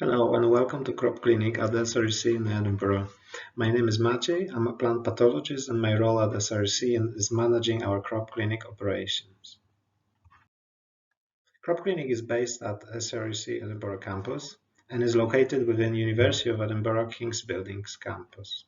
Hello and welcome to Crop Clinic at SRUC in Edinburgh. My name is Maciej, I'm a plant pathologist and my role at SRUC is managing our crop clinic operations. Crop Clinic is based at SRUC Edinburgh campus and is located within University of Edinburgh King's Buildings campus.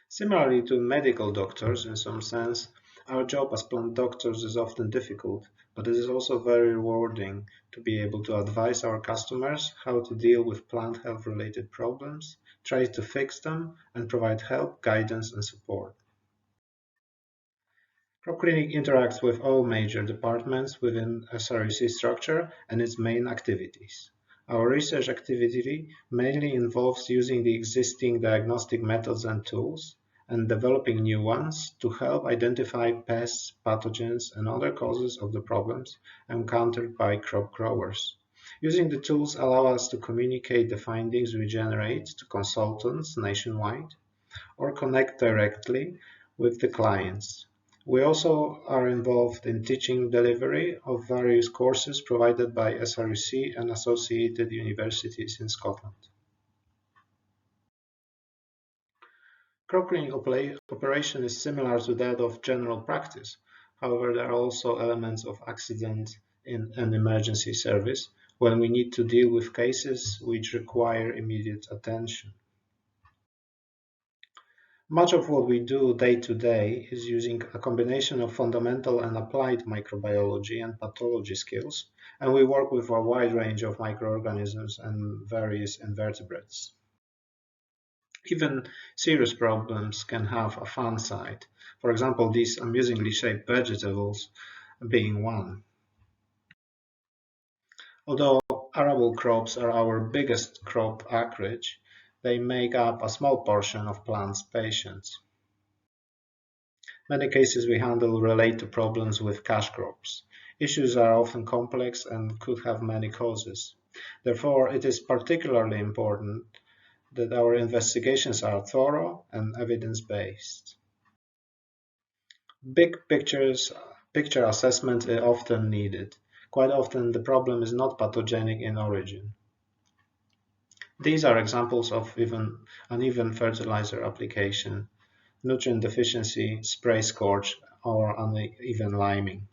Similarly to medical doctors in some sense, our job as plant doctors is often difficult, but it is also very rewarding to be able to advise our customers how to deal with plant health related problems, try to fix them, and provide help, guidance, and support. Crop Clinic interacts with all major departments within SRUC structure and its main activities. Our research activity mainly involves using the existing diagnostic methods and tools and developing new ones to help identify pests, pathogens, and other causes of the problems encountered by crop growers. Using the tools allow us to communicate the findings we generate to consultants nationwide or connect directly with the clients. We also are involved in teaching delivery of various courses provided by SRUC and associated universities in Scotland. Crop clinic operation is similar to that of general practice. However, there are also elements of accident in an emergency service when we need to deal with cases which require immediate attention. Much of what we do day to day is using a combination of fundamental and applied microbiology and pathology skills, and we work with a wide range of microorganisms and various invertebrates. Even serious problems can have a fun side. For example, these amusingly shaped vegetables being one. Although arable crops are our biggest crop acreage, they make up a small portion of plants' patients. Many cases we handle relate to problems with cash crops. Issues are often complex and could have many causes. Therefore, it is particularly important that our investigations are thorough and evidence-based. Picture assessment is often needed. Quite often, the problem is not pathogenic in origin. These are examples of uneven fertilizer application, nutrient deficiency, spray scorch, or uneven liming.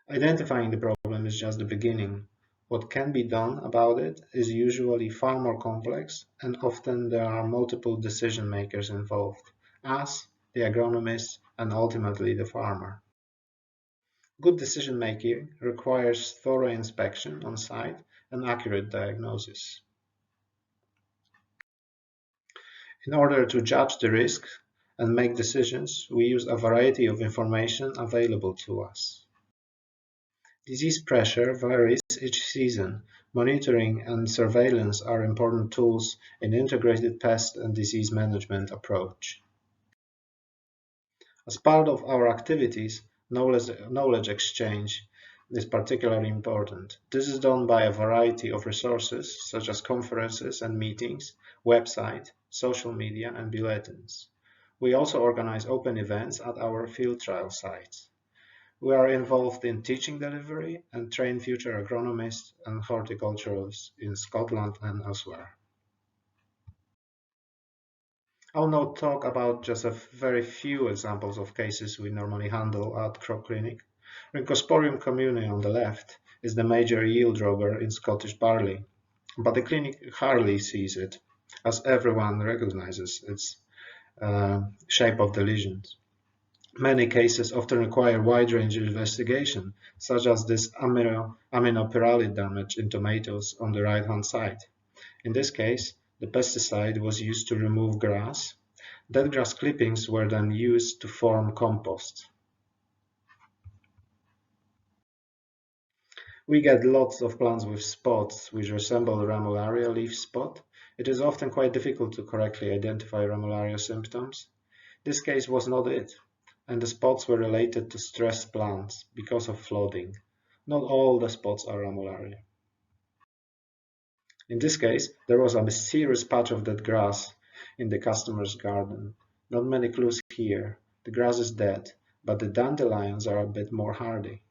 Identifying the problem is just the beginning. What can be done about it is usually far more complex, and often there are multiple decision makers involved: us, the agronomist, and ultimately the farmer. Good decision making requires thorough inspection on site and accurate diagnosis. In order to judge the risk and make decisions, we use a variety of information available to us. Disease pressure varies each season. Monitoring and surveillance are important tools in integrated pest and disease management approach. As part of our activities, knowledge exchange is particularly important. This is done by a variety of resources such as conferences and meetings, website, social media, and bulletins. We also organize open events at our field trial sites. We are involved in teaching delivery and train future agronomists and horticulturalists in Scotland and elsewhere. I'll now talk about just a very few examples of cases we normally handle at Crop Clinic. Rhynchosporium communis on the left is the major yield robber in Scottish barley, but the clinic hardly sees it, as everyone recognizes its shape of the lesions. Many cases often require wide-range investigation, such as this aminopyrrole damage in tomatoes on the right-hand side. In this case, the pesticide was used to remove grass. Dead grass clippings were then used to form compost. We get lots of plants with spots which resemble Ramularia leaf spot. It is often quite difficult to correctly identify Ramularia symptoms. This case was not it, and the spots were related to stressed plants because of flooding. Not all the spots are Ramularia. In this case, there was a mysterious patch of dead grass in the customer's garden. Not many clues here. The grass is dead, but the dandelions are a bit more hardy.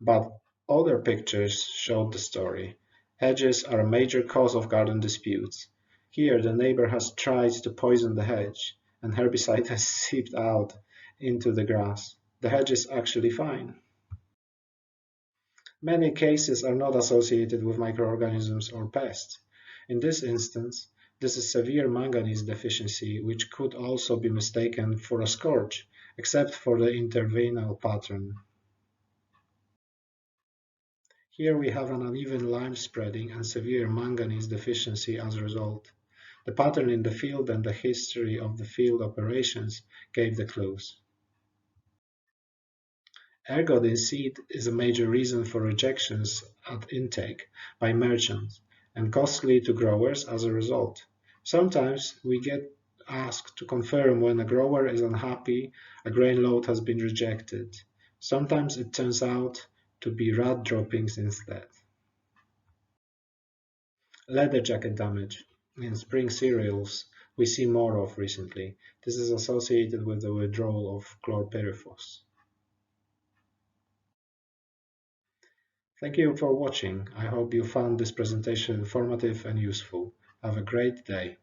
But other pictures showed the story. Hedges are a major cause of garden disputes. Here the neighbor has tried to poison the hedge, and herbicide has seeped out into the grass. The hedge is actually fine. Many cases are not associated with microorganisms or pests. In this instance, this is severe manganese deficiency, which could also be mistaken for a scourge, except for the intervenal pattern. Here we have an uneven lime spreading and severe manganese deficiency as a result. The pattern in the field and the history of the field operations gave the clues. Ergot in seed is a major reason for rejections at intake by merchants and costly to growers as a result. Sometimes we get asked to confirm when a grower is unhappy a grain load has been rejected. Sometimes it turns out to be rat droppings instead. Leather jacket damage in spring cereals we see more of recently. This is associated with the withdrawal of chlorpyrifos. Thank you for watching. I hope you found this presentation informative and useful. Have a great day.